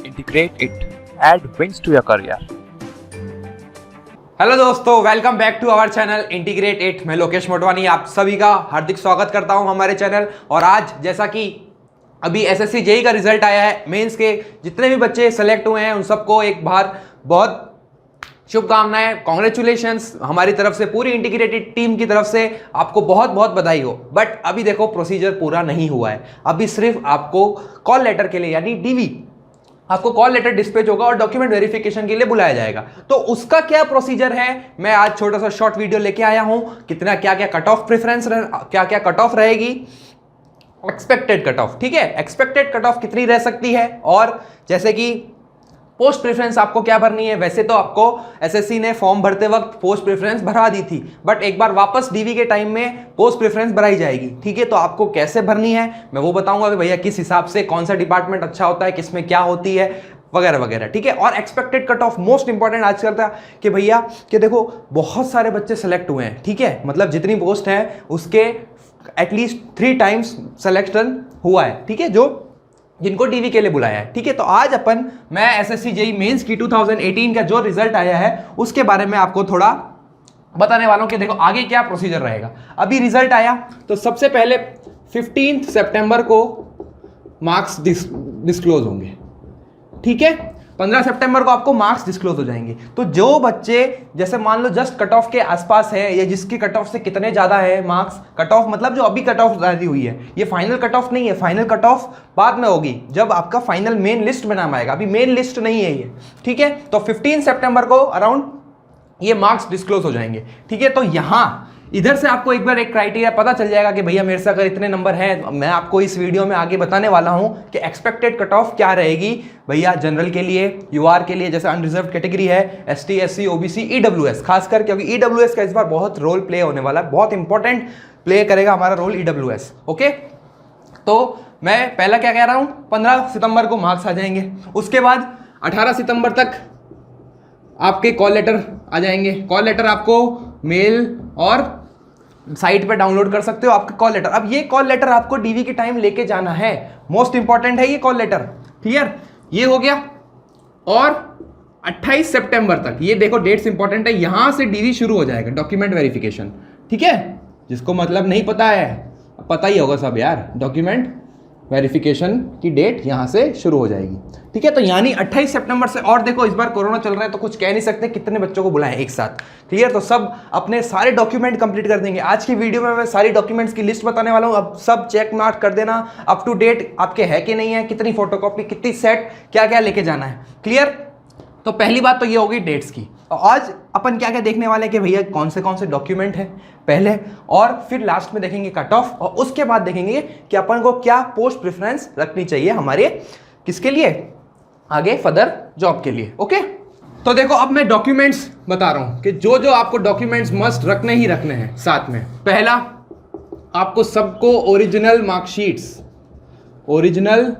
integrate it, add wings to your career. Hello दोस्तों, welcome back to our channel integrate it. मैं लोकेश मोटवानी आप सभी का हार्दिक स्वागत करता हूं हमारे चैनल। और आज जैसा कि अभी एसएससी जेई का रिजल्ट आया है, मेंस के जितने भी बच्चे सेलेक्ट हुए हैं उन सबको एक बार बहुत शुभकामनाएं, कॉन्ग्रेचुलेशंस हमारी तरफ से, पूरी इंटीग्रेटेड टीम की तरफ से आपको बहुत बहुत बधाई हो। बट अभी देखो प्रोसीजर पूरा नहीं हुआ है, अभी सिर्फ आपको कॉल लेटर के लिए यानी डीवी आपको कॉल लेटर डिस्पैच होगा और डॉक्यूमेंट वेरिफिकेशन के लिए बुलाया जाएगा। तो उसका क्या प्रोसीजर है, मैं आज छोटा सा शॉर्ट वीडियो लेके आया हूं। कितना क्या क्या कट ऑफ प्रेफरेंस, क्या क्या कट ऑफ रहेगी, एक्सपेक्टेड कट ऑफ, ठीक है, एक्सपेक्टेड कट ऑफ कितनी रह सकती है, और जैसे कि पोस्ट प्रेफरेंस आपको क्या भरनी है। वैसे तो आपको एसएससी ने फॉर्म भरते वक्त पोस्ट प्रेफरेंस भरा दी थी, बट एक बार वापस डीवी के टाइम में पोस्ट प्रेफरेंस भराई जाएगी, ठीक है। तो आपको कैसे भरनी है मैं वो बताऊंगा कि भैया किस हिसाब से कौन सा डिपार्टमेंट अच्छा होता है, किसमें क्या होती है वगैरह वगैरह, ठीक है। और expected cut off most important आज करता है कि भैया कि देखो बहुत सारे बच्चे सेलेक्ट हुए हैं, ठीक है, मतलब जितनी पोस्ट है उसके एटलीस्ट 3 टाइम्स सिलेक्शन हुआ है, ठीक है, जो जिनको डीवी के लिए बुलाया है, ठीक है। तो आज मैं एसएससी जेई मेंस की 2018 का जो रिजल्ट आया है उसके बारे में आपको थोड़ा बताने वाला हूं कि देखो आगे क्या प्रोसीजर रहेगा। अभी रिजल्ट आया तो सबसे पहले 15 सितंबर को मार्क्स डिस्क्लोज होंगे, ठीक है। 15 सितंबर को आपको मार्क्स डिस्क्लोज हो जाएंगे। तो जो बच्चे जैसे मान लो जस्ट कट ऑफ के आसपास है या जिसकी कट ऑफ से कितने ज्यादा है मार्क्स, कट ऑफ मतलब जो अभी कट ऑफ जारी हुई है, ये फाइनल कट ऑफ नहीं है, फाइनल कट ऑफ बाद में होगी जब आपका फाइनल मेन लिस्ट में नाम आएगा, अभी मेन लिस्ट नहीं है ये, ठीक है। तो 15 सितंबर को अराउंड ये मार्क्स डिस्क्लोज हो जाएंगे, ठीक है। तो यहां इधर से आपको एक बार एक क्राइटेरिया पता चल जाएगा कि भैया मेरे से अगर इतने नंबर हैं, मैं आपको इस वीडियो में आगे बताने वाला हूं कि एक्सपेक्टेड कट ऑफ क्या रहेगी भैया जनरल के लिए, यूआर के लिए, जैसे अनरिजर्व कैटेगरी है, एसटी एससी ओबीसी ईडब्ल्यूएस, खासकर क्योंकि ईडब्ल्यूएस का इस बार बहुत रोल प्ले होने वाला है, बहुत इंपॉर्टेंट प्ले करेगा हमारा रोल ईडब्ल्यूएस, ओके। तो मैं पहला क्या कह रहा हूं, 15 सितंबर को मार्क्स आ जाएंगे, उसके बाद 18 सितंबर तक आपके कॉल लेटर आ जाएंगे। कॉल लेटर आपको मेल और साइट पे डाउनलोड कर सकते हो आपका कॉल लेटर। अब ये कॉल लेटर आपको डीवी के टाइम लेके जाना है, मोस्ट इंपॉर्टेंट है ये कॉल लेटर, क्लियर, ये हो गया। और 28 सितंबर तक ये देखो डेट्स इंपॉर्टेंट है, यहां से डीवी शुरू हो जाएगा, डॉक्यूमेंट वेरिफिकेशन, ठीक है। जिसको मतलब नहीं पता है, पता ही होगा सब यार, डॉक्यूमेंट वेरिफिकेशन की डेट यहां से शुरू हो जाएगी, ठीक है। तो यानी 28 सितंबर से, और देखो इस बार कोरोना चल रहा है तो कुछ कह नहीं सकते कितने बच्चों को बुलाएं एक साथ, क्लियर। तो सब अपने सारे डॉक्यूमेंट कंप्लीट कर देंगे। आज की वीडियो में मैं सारी डॉक्यूमेंट्स की लिस्ट बताने वाला हूं, अब सब चेक मार्क कर देना, अप टू डेट आपके है कि नहीं है, कितनी फोटोकॉपी, कितनी सेट, क्या क्या लेके जाना है, क्लियर। तो पहली बात तो ये होगी डेट्स की। आज अपन क्या क्या देखने वाले हैं कि भैया कौन से डॉक्यूमेंट है पहले, और फिर लास्ट में देखेंगे कट ऑफ, और उसके बाद देखेंगे कि अपन को क्या पोस्ट प्रेफरेंस रखनी चाहिए हमारे किसके लिए, आगे फर्दर जॉब के लिए, ओके। तो देखो अब मैं डॉक्यूमेंट्स बता रहा हूं कि जो जो आपको डॉक्यूमेंट्स मस्ट रखने ही रखने हैं साथ में। पहला, आपको सबको ओरिजिनल मार्कशीट्स, ओरिजिनल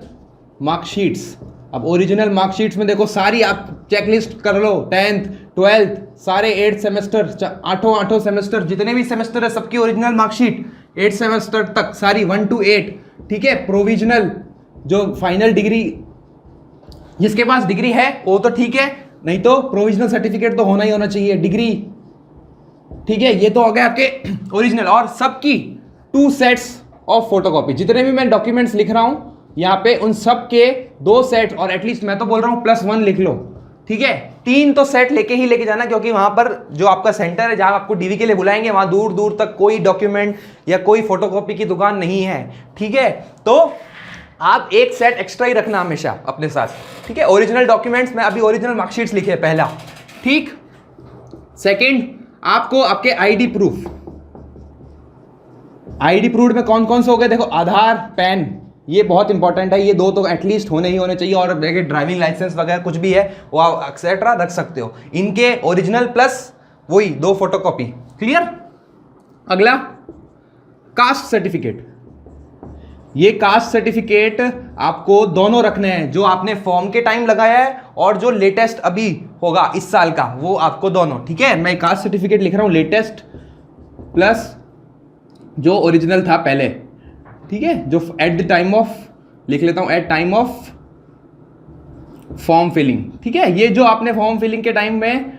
मार्कशीट्स। अब ओरिजिनल मार्कशीट्स में देखो सारी आप चेकलिस्ट कर लो, 10th 12th सारे 8 सेमेस्टर, आठों सेमेस्टर, जितने भी सेमेस्टर है सबकी ओरिजिनल मार्कशीट 8 सेमेस्टर तक सारी 1 to 8, ठीक है। प्रोविजनल जो फाइनल डिग्री, जिसके पास डिग्री है वो तो ठीक है, नहीं तो प्रोविजनल सर्टिफिकेट तो होना ही होना चाहिए, डिग्री, ठीक है। ये तो हो गया आपके ओरिजिनल। और सबकी 2 सेट्स ऑफ फोटोकॉपी, जितने भी मैं डॉक्यूमेंट्स लिख रहा हूं यहां पे उन सब के 2 सेट, और एटलीस्ट मैं तो बोल रहा हूं +1 लिख लो, ठीक है। 3 तो सेट लेके ही लेके जाना, क्योंकि वहां पर जो आपका सेंटर है जहां आपको डीवी के लिए बुलाएंगे वहां दूर दूर तक कोई डॉक्यूमेंट या कोई फोटोकॉपी की दुकान नहीं है, ठीक है। तो आप एक सेट एक्स्ट्रा ही रखना हमेशा अपने साथ, ठीक है। ओरिजिनल डॉक्यूमेंट्स में अभी ओरिजिनल मार्कशीट्स लिखे पहला, ठीक। सेकंड, आपको आपके आईडी प्रूफ, आईडी प्रूफ में कौन कौन से हो गए देखो, आधार, पैन, ये बहुत इंपॉर्टेंट है, ये 2 तो एटलीस्ट होने ही होने चाहिए। और ड्राइविंग लाइसेंस वगैरह कुछ भी है वो आप एक्सेट्रा रख सकते हो, इनके ओरिजिनल प्लस वही 2 फोटोकॉपी, क्लियर। अगला, कास्ट सर्टिफिकेट। ये कास्ट सर्टिफिकेट आपको दोनों रखने हैं, जो आपने फॉर्म के टाइम लगाया है और जो लेटेस्ट अभी होगा इस साल का, वो आपको दोनों, ठीक है। मैं कास्ट सर्टिफिकेट लिख रहा हूं, लेटेस्ट प्लस जो ओरिजिनल था पहले, ठीक है, जो एट द टाइम ऑफ, लिख लेता हूं at time of form filling, ठीक है, ये जो आपने फॉर्म फिलिंग के टाइम में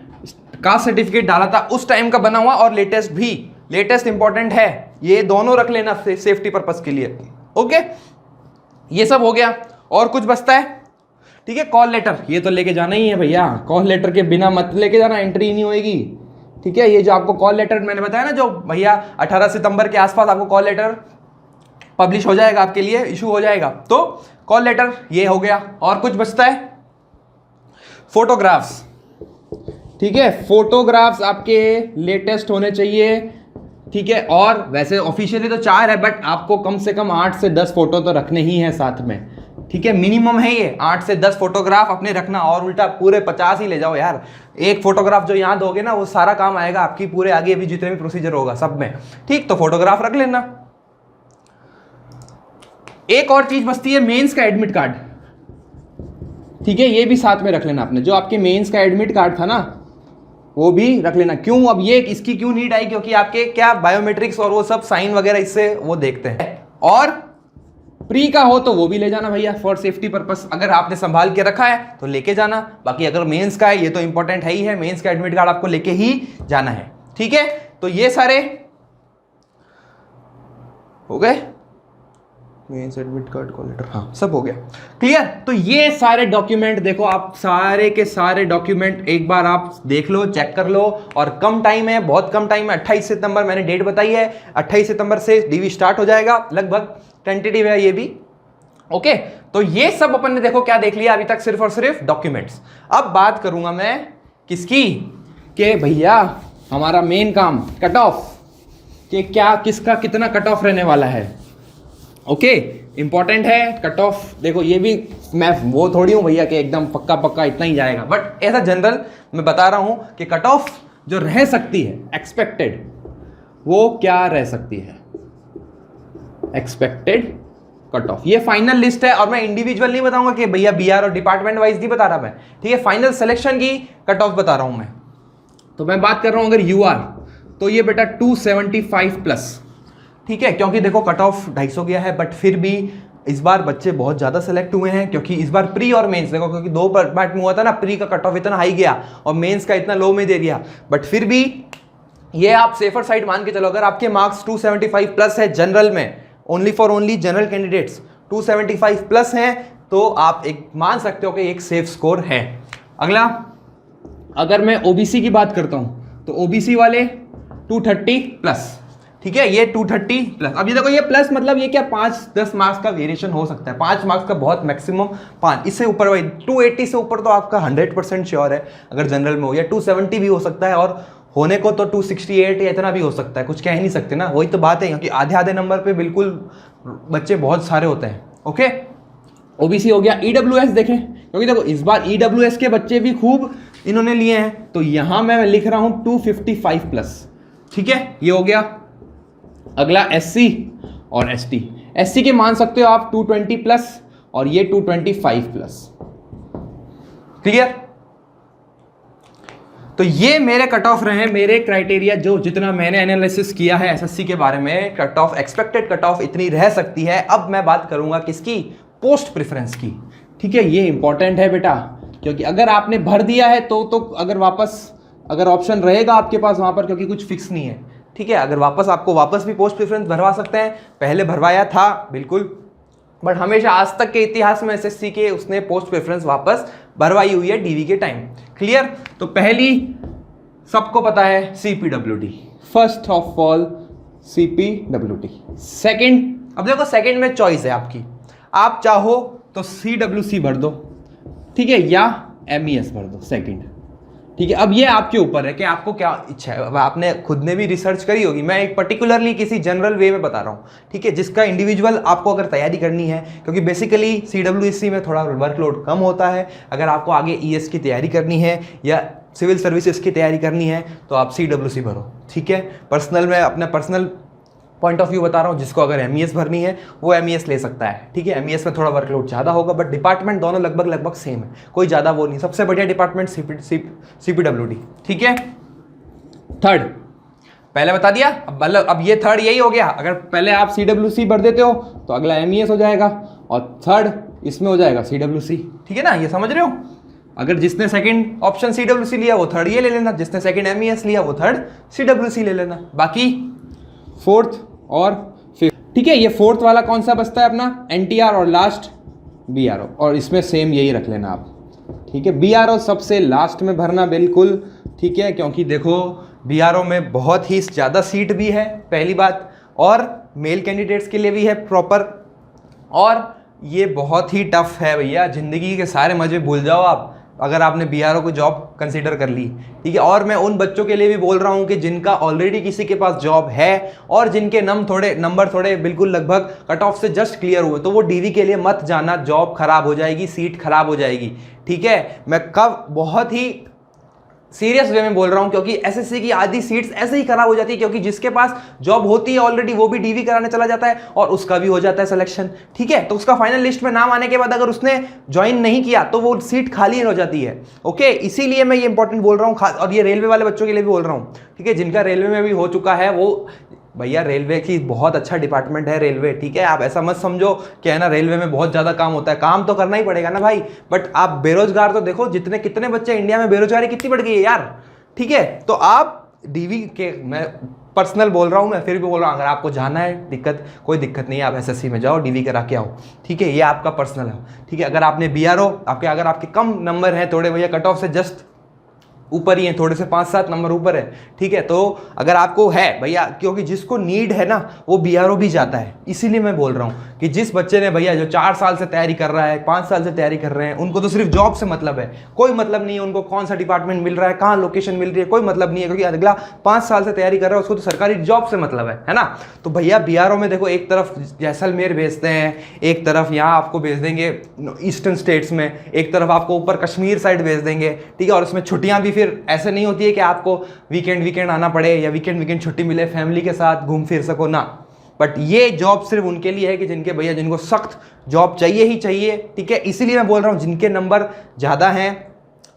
कास्ट सर्टिफिकेट डाला था उस टाइम का बना हुआ, और लेटेस्ट भी, लेटेस्ट इंपॉर्टेंट है, ये दोनों रख लेना सेफ्टी पर्पस के लिए। ओके, ये सब हो गया, और कुछ बचता है, ठीक है, कॉल लेटर, ये तो लेके जाना ही है भैया, कॉल लेटर के बिना मत लेके जाना, एंट्री नहीं होएगी, ठीक है। ये जो आपको कॉल लेटर मैंने बताया ना, जो भैया 18 सितंबर के आसपास आपको कॉल लेटर पब्लिश हो जाएगा, आपके लिए इशू हो जाएगा, तो कॉल लेटर ये हो गया। और कुछ बचता है, फोटोग्राफ्स, ठीक है, फोटोग्राफ्स आपके लेटेस्ट होने चाहिए, ठीक है। और वैसे ऑफिशियली तो 4 है, बट आपको कम से कम 8 से 10 फोटो तो रखने ही है साथ में, ठीक है, मिनिमम है ये 8 से 10 फोटोग्राफ अपने रखना, और उल्टा पूरे 50 ही ले जाओ यार। एक फोटोग्राफ जो यहाँ दोगे ना वो सारा काम आएगा आपकी पूरे आगे भी जितने भी प्रोसीजर होगा सब में, ठीक, तो फोटोग्राफ रख लेना। एक और चीज बचती है, मेंस का एडमिट कार्ड, ठीक है, ये भी साथ में रख लेना आपने, जो आपके मेंस का एडमिट कार्ड था ना वो भी रख लेना। क्यों, अब ये इसकी क्यों नीड आई, क्योंकि आपके क्या बायोमेट्रिक्स और वो सब साइन वगैरह इससे वो देखते हैं। और प्री का हो तो वो भी ले जाना भैया, फॉर सेफ्टी पर्पस, अगर आपने संभाल के रखा है तो लेके जाना। बाकी अगर मेंस का है, ये तो इंपॉर्टेंट है ही है, मेंस का एडमिट कार्ड आपको लेके ही जाना है, ठीक है। तो ये सारे हो गए, mains admit card, call letter, हाँ सब हो गया, क्लियर। तो ये सारे डॉक्यूमेंट देखो, आप सारे के सारे डॉक्यूमेंट एक बार आप देख लो, चेक कर लो, और कम टाइम है, बहुत कम टाइम है, 28 सितंबर मैंने डेट बताई है, 28 सितंबर से डीवी स्टार्ट हो जाएगा, लगभग टेंटेटिव है ये भी, ओके। तो ये सब अपन ने देखो क्या देख लिया अभी तक, सिर्फ और सिर्फ डॉक्यूमेंट्स। अब बात करूंगा मैं किसकी, के भैया हमारा मेन काम कट ऑफ, कि क्या किसका कितना कट ऑफ रहने वाला है, ओके, इंपॉर्टेंट है कट ऑफ। देखो ये भी मैं वो थोड़ी हूं भैया कि एकदम पक्का पक्का इतना ही जाएगा, बट ऐसा जनरल मैं बता रहा हूं कि कट ऑफ जो रह सकती है एक्सपेक्टेड, वो क्या रह सकती है, एक्सपेक्टेड कट ऑफ, ये फाइनल लिस्ट है, और मैं इंडिविजुअल नहीं बताऊंगा कि भैया बीआर और डिपार्टमेंट वाइज नहीं बता रहा मैं, ठीक है, फाइनल सिलेक्शन की कट ऑफ बता रहा हूं मैं। तो मैं बात कर रहा हूं अगर यूआर, तो ये बेटा 275 प्लस, ठीक है, क्योंकि देखो कट ऑफ 250 गया है, बट फिर भी इस बार बच्चे बहुत ज़्यादा सेलेक्ट हुए हैं, क्योंकि इस बार प्री और मेंस देखो, क्योंकि 2 पार्ट में हुआ था ना, प्री का कट ऑफ इतना हाई गया और मेंस का इतना लो में दे दिया, बट फिर भी ये आप सेफर साइड मान के चलो, अगर आपके मार्क्स 275 प्लस है जनरल में, only for only general candidates 275 plus हैं, तो आप एक मान सकते हो कि एक सेफ स्कोर है। अगला, अगर मैं ओबीसी की बात करता हूं, तो ओबीसी वाले 230 प्लस, ठीक है, ये 230 प्लस। अब ये देखो, ये प्लस मतलब ये क्या 5-10 मार्क्स का वेरिएशन हो सकता है, 5 मार्क्स का बहुत मैक्सिमम 5, इससे ऊपर भाई 280 से ऊपर तो आपका 100% श्योर है अगर जनरल में हो, या 270 भी हो सकता है, और होने को तो 268 या इतना भी हो सकता है, कुछ कह ही नहीं सकते ना, वही तो बात है, क्योंकि आधे आधे नंबर पे बिल्कुल बच्चे बहुत सारे होते हैं, ओके। ओबीसी हो गया। ईडब्ल्यूएस देखें, क्योंकि देखो इस बार ईडब्ल्यूएस के बच्चे भी खूब इन्होंने लिए हैं, तो यहां मैं लिख रहा हूं 255 प्लस, ठीक है, ये हो गया। अगला एससी और एसटी, एससी के मान सकते हो आप 220 प्लस, और ये 225 प्लस, क्लियर। तो ये मेरे कट ऑफ रहे, मेरे क्राइटेरिया, जो जितना मैंने एनालिसिस किया है एसएससी के बारे में, cut off, expected cut off इतनी रह सकती है। अब मैं बात करूंगा किसकी, पोस्ट प्रेफरेंस की, ठीक है, ये इंपॉर्टेंट है बेटा, क्योंकि अगर आपने भर दिया है तो अगर वापस, अगर ऑप्शन रहेगा आपके पास वहां पर, क्योंकि कुछ फिक्स नहीं है, ठीक है, अगर आपको वापस भी पोस्ट प्रेफरेंस भरवा सकते हैं, पहले भरवाया था बिल्कुल, बट हमेशा आज तक के इतिहास में एसएससी के उसने पोस्ट प्रेफरेंस वापस भरवाई हुई है डीवी के टाइम, क्लियर। तो पहली सबको पता है CPWD, first of all CPWD. Second, अब देखो सेकंड में चॉइस है आपकी, आप चाहो तो सीडब्ल्यूसी भर दो, ठीक है, या एमईएस भर दो सेकंड, ठीक है। अब ये आपके ऊपर है कि आपको क्या इच्छा है, अब आपने खुद ने भी रिसर्च करी होगी, मैं एक पर्टिकुलरली किसी जनरल वे में बता रहा हूँ, ठीक है, जिसका इंडिविजुअल आपको अगर तैयारी करनी है, क्योंकि बेसिकली सीडब्ल्यूसी में थोड़ा वर्कलोड कम होता है, अगर आपको आगे ईएस की तैयारी करनी है या सिविल सर्विसेज की तैयारी करनी है तो आप सीडब्ल्यूसी भरो, ठीक है। पर्सनल में अपना पर्सनल पॉइंट ऑफ व्यू बता रहा हूँ, जिसको अगर एमईएस भरनी है वो एमईएस ले सकता है, ठीक है। एमईएस में थोड़ा वर्कलोड ज़्यादा होगा, बट डिपार्टमेंट दोनों लगभग सेम है, कोई ज़्यादा वो नहीं, सबसे बढ़िया डिपार्टमेंट सीपीडब्ल्यूडी, ठीक है। थर्ड पहले बता दिया, अब ये थर्ड यही हो गया, अगर पहले आप सीडब्ल्यूसी भर देते हो तो अगला एमईएस हो जाएगा, और थर्ड इसमें हो जाएगा CWC, ठीक है ना, ये समझ रहे हो। अगर जिसने सेकंड ऑप्शन CWC लिया वो थर्ड ये ले लेना, जिसने सेकंड MES लिया वो थर्ड CWC ले लेना, बाकी फोर्थ और फिफ्थ, ठीक है। ये फोर्थ वाला कौन सा बचता है अपना, NTR और लास्ट BRO, और इसमें सेम यही रख लेना आप, ठीक है। BRO सबसे लास्ट में भरना बिल्कुल, ठीक है, क्योंकि देखो BRO में बहुत ही ज़्यादा सीट भी है पहली बात, और मेल कैंडिडेट्स के लिए भी है प्रॉपर, और ये बहुत ही टफ है भैया, ज़िंदगी के सारे मज़े भूल जाओ आप अगर आपने BRO को जॉब कंसीडर कर ली, ठीक है। और मैं उन बच्चों के लिए भी बोल रहा हूँ कि जिनका ऑलरेडी किसी के पास जॉब है और जिनके नंबर थोड़े बिल्कुल लगभग कट ऑफ से जस्ट क्लियर हुए, तो वो DV के लिए मत जाना, जॉब खराब हो जाएगी, सीट खराब हो जाएगी, ठीक है। मैं कब बहुत ही सीरियस वे में बोल रहा हूं, क्योंकि SSC की आधी सीट्स ऐसे ही खराब हो जाती है, क्योंकि जिसके पास जॉब होती है ऑलरेडी वो भी DV कराने चला जाता है और उसका भी हो जाता है सिलेक्शन, ठीक है। तो उसका फाइनल लिस्ट में नाम आने के बाद अगर उसने ज्वाइन नहीं किया तो वो सीट खाली हो जाती है, ओके। इसीलिए मैं ये इंपॉर्टेंट बोल रहा हूँ, और ये रेलवे वाले बच्चों के लिए भी बोल रहा हूँ, ठीक है, जिनका रेलवे में भी हो चुका है। वो भैया रेलवे की बहुत अच्छा डिपार्टमेंट है रेलवे, ठीक है। आप ऐसा मत समझो कि है ना रेलवे में बहुत ज़्यादा काम होता है, काम तो करना ही पड़ेगा ना भाई, बट आप बेरोजगार तो देखो, कितने बच्चे इंडिया में बेरोजगारी कितनी बढ़ गई है यार, ठीक है। तो आप DV के, मैं पर्सनल बोल रहा हूँ, मैं फिर भी बोल रहा हूँ, अगर आपको जाना है कोई दिक्कत नहीं है, आप SSC में जाओ, DV करा के आओ, ठीक है, ये आपका पर्सनल है, ठीक है। अगर आपने BRO अगर आपके कम नंबर हैं थोड़े भैया, कट ऑफ से जस्ट ऊपर ही है, थोड़े से 5-7 नंबर ऊपर है, ठीक है, तो अगर आपको है भैया, क्योंकि जिसको नीड है ना वो BRO भी जाता है, इसीलिए मैं बोल रहा हूँ कि जिस बच्चे ने भैया जो 4 साल से तैयारी कर रहा है, 5 साल से तैयारी कर रहे हैं, उनको तो सिर्फ जॉब से मतलब है, कोई मतलब नहीं है उनको कौन सा डिपार्टमेंट मिल रहा है, कहाँ लोकेशन मिल रही है, कोई मतलब नहीं है, क्योंकि अगला 5 साल से तैयारी कर रहा है उसको तो सरकारी जॉब से मतलब है ना। तो भैया BRO में देखो, एक तरफ जैसलमेर भेजते हैं, एक तरफ यहाँ आपको भेज देंगे ईस्टर्न स्टेट्स में, एक तरफ आपको ऊपर कश्मीर साइड भेज देंगे, ठीक है। और उसमें छुट्टियाँ भी फिर ऐसे नहीं होती है कि आपको वीकेंड आना पड़े या वीकेंड छुट्टी मिले, फैमिली के साथ घूम फिर सको ना। बट ये जॉब सिर्फ उनके लिए है कि जिनको सख्त जॉब चाहिए ही चाहिए, ठीक है। इसीलिए मैं बोल रहा हूँ जिनके नंबर ज़्यादा हैं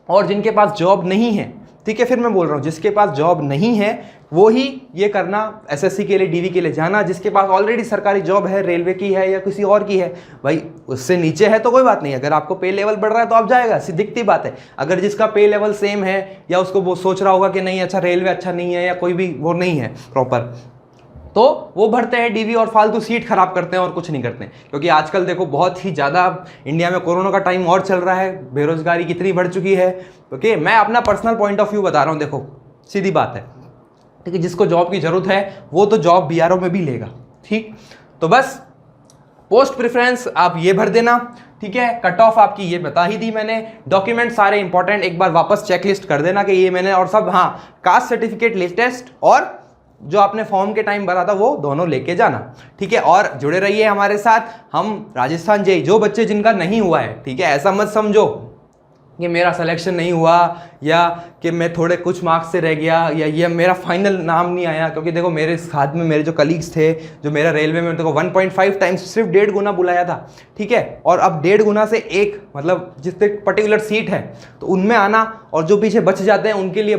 और जिनके पास जॉब नहीं है, ठीक है, फिर मैं बोल रहा हूँ जिसके पास जॉब नहीं है वो ही ये करना, SSC के लिए, DV के लिए जाना। जिसके पास ऑलरेडी सरकारी जॉब है, रेलवे की है या किसी और की है, भाई उससे नीचे है तो कोई बात नहीं, अगर आपको पे लेवल बढ़ रहा है तो आप जाएगा, दिखती बात है। अगर जिसका पे लेवल सेम है या उसको वो सोच रहा होगा कि नहीं अच्छा रेलवे अच्छा नहीं है या कोई भी वो नहीं है प्रॉपर, तो वो भरते हैं DV और फालतू सीट खराब करते हैं और कुछ नहीं करते हैं। क्योंकि आजकल देखो बहुत ही ज़्यादा इंडिया में कोरोना का टाइम और चल रहा है, बेरोजगारी कितनी बढ़ चुकी है, ओके। मैं अपना पर्सनल पॉइंट ऑफ व्यू बता रहा हूँ, देखो सीधी बात है, ठीक है, जिसको जॉब की जरूरत है वो तो जॉब BRO में भी लेगा, ठीक। तो बस पोस्ट प्रेफरेंस आप ये भर देना, ठीक है। कट ऑफ आपकी ये बता ही दी मैंने, डॉक्यूमेंट सारे इंपॉर्टेंट एक बार वापस चेकलिस्ट कर देना कि ये मैंने, और सब, हाँ, कास्ट सर्टिफिकेट लेटेस्ट और जो आपने फॉर्म के टाइम भरा था वो दोनों लेके जाना, ठीक है। और जुड़े रहिए हमारे साथ, हम राजस्थान JEE, जो बच्चे जिनका नहीं हुआ है, ठीक है, ऐसा मत समझो कि मेरा सिलेक्शन नहीं हुआ या कि मैं थोड़े कुछ मार्क्स से रह गया या ये मेरा फाइनल नाम नहीं आया, क्योंकि देखो मेरे साथ में मेरे जो कलीग्स थे, जो मेरा रेलवे में, देखो 1.5 टाइम्स, सिर्फ 1.5 गुना बुलाया था, ठीक है। और अब 1.5 गुना से एक, मतलब जितने पर्टिकुलर सीट है तो उनमें आना, और जो पीछे बच जाते हैं उनके लिए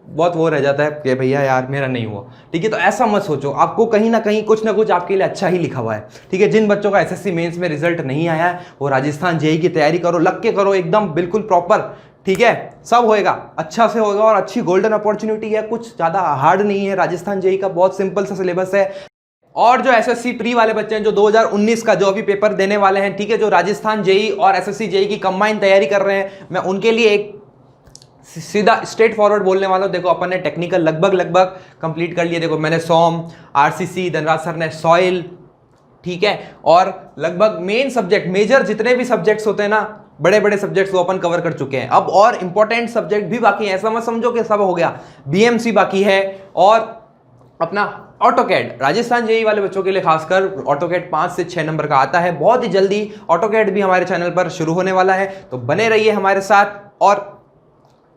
बहुत वो रह जाता है कि भैया यार मेरा नहीं हुआ, ठीक है। तो ऐसा मत सोचो, आपको कहीं ना कहीं कुछ ना कुछ आपके लिए अच्छा ही लिखा हुआ है, ठीक है। जिन बच्चों का SSC मेंस में रिजल्ट नहीं आया है वो राजस्थान JEE की तैयारी करो, लग के करो एकदम बिल्कुल प्रॉपर, ठीक है। सब होएगा, अच्छा से होगा, और अच्छी गोल्डन अपॉर्चुनिटी है, कुछ ज़्यादा हार्ड नहीं है, राजस्थान JEE का बहुत सिंपल सा सिलेबस है। और जो SSC प्री वाले बच्चे हैं जो 2019 का जो भी पेपर देने वाले हैं, ठीक है, जो राजस्थान JEE और SSC JEE की कंबाइन तैयारी कर रहे हैं, मैं उनके लिए एक सीधा स्ट्रेट फॉरवर्ड बोलने वाला हूं। देखो अपन ने टेक्निकल लगभग कंप्लीट कर लिया, देखो मैंने SOM, RCC, धनराज सर ने सॉइल, ठीक है, और लगभग मेन सब्जेक्ट, मेजर जितने भी सब्जेक्ट्स होते हैं ना, बड़े सब्जेक्ट्स वो अपन कवर कर चुके हैं। अब और इंपॉर्टेंट सब्जेक्ट भी बाकी है, ऐसा मत समझो कि सब हो गया, BMC बाकी है, और अपना ऑटोकैड, राजस्थान JEE वाले बच्चों के लिए खासकर ऑटोकैड 5 से 6 नंबर का आता है, बहुत ही जल्दी ऑटोकैड भी हमारे चैनल पर शुरू होने वाला है, तो बने रहिए हमारे साथ, और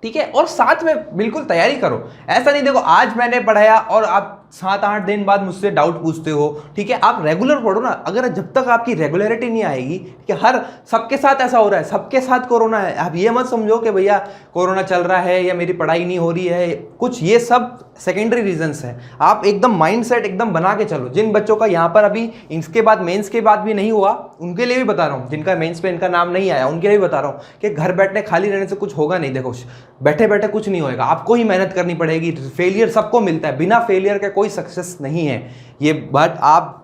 ठीक है, और साथ में बिल्कुल तैयारी करो। ऐसा नहीं देखो आज मैंने पढ़ाया और आप 7-8 दिन बाद मुझसे डाउट पूछते हो, ठीक है। आप रेगुलर पढ़ो ना, अगर जब तक आपकी रेगुलरिटी नहीं आएगी कि हर सबके साथ ऐसा हो रहा है, सबके साथ कोरोना है, आप ये मत समझो कि भैया कोरोना चल रहा है या मेरी पढ़ाई नहीं हो रही है, कुछ ये सब सेकेंडरी रीजंस है। आप एकदम माइंडसेट एकदम बना के चलो। जिन बच्चों का यहाँ पर अभी इसके बाद मेंस के बाद भी नहीं हुआ, उनके लिए भी बता रहा हूँ, जिनका मेंस पे इनका नाम नहीं आया उनके लिए भी बता रहा हूँ कि घर बैठने खाली रहने से कुछ होगा नहीं। देखो बैठे बैठे कुछ नहीं होएगा, आपको ही मेहनत करनी पड़ेगी। फेलियर सबको मिलता है, बिना फेलियर के कोई सक्सेस नहीं है। ये बात आप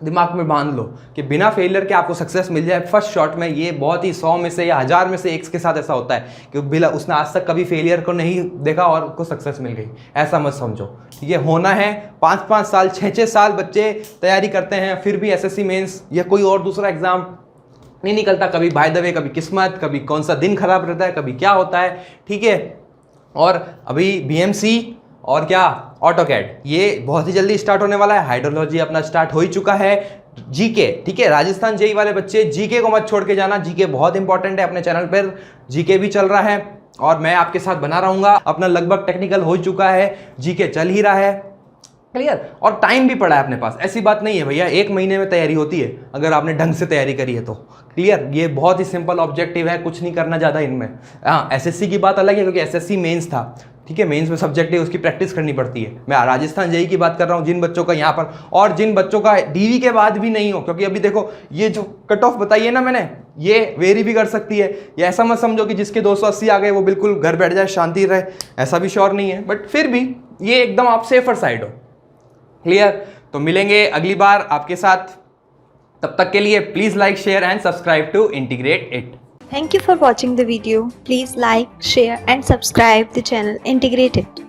दिमाग में बांध लो कि बिना फेलियर के आपको सक्सेस मिल जाए फर्स्ट शॉट में। ये बहुत ही 100 में से या 1000 में से एक के साथ ऐसा होता है कि बिना उसने आज तक कभी फेलियर को नहीं देखा और उसको सक्सेस मिल गई, ऐसा मत समझो। ये होना है 5-5 साल 6-6 साल बच्चे तैयारी करते हैं, फिर भी एसएससी मेंस या कोई और दूसरा एग्जाम नहीं निकलता। कभी बाय द वे, कभी किस्मत, कभी कौन सा दिन खराब रहता है, कभी क्या होता है, ठीक है। और अभी बीएमसी और क्या ऑटोकैड ये बहुत ही जल्दी स्टार्ट होने वाला है। हाइड्रोलॉजी अपना स्टार्ट हो ही चुका है। जीके, ठीक है, राजस्थान जेई वाले बच्चे जीके को मत छोड़ के जाना, जीके बहुत इंपॉर्टेंट है। अपने चैनल पर जीके भी चल रहा है और मैं आपके साथ बना रहूंगा। अपना लगभग टेक्निकल हो चुका है, जीके चल ही रहा है, क्लियर। और टाइम भी पड़ा है अपने पास, ऐसी बात नहीं है भैया 1 महीने में तैयारी होती है अगर आपने ढंग से तैयारी करी है तो, क्लियर। ये बहुत ही सिंपल ऑब्जेक्टिव है, कुछ नहीं करना ज़्यादा इनमें। हाँ, एसएससी की बात अलग है क्योंकि एसएससी मेंस था, ठीक है, मेंस में सब्जेक्ट है, उसकी प्रैक्टिस करनी पड़ती है। मैं राजस्थान जेई की बात कर रहा हूँ, जिन बच्चों का यहाँ पर और जिन बच्चों का डीवी के बाद भी नहीं हो, क्योंकि अभी देखो ये जो कट ऑफ बताई है ना मैंने, ये वेरी भी कर सकती है। ये ऐसा मत समझो कि जिसके 280 आ गए वो बिल्कुल घर बैठ जाए शांति रहे, ऐसा भी श्योर नहीं है, बट फिर भी ये एकदम आप सेफर साइड हो, क्लियर। तो मिलेंगे अगली बार आपके साथ, तब तक के लिए please like share and subscribe to integrate it. Thank you for watching the video. Please like, share and subscribe the channel Integrate It.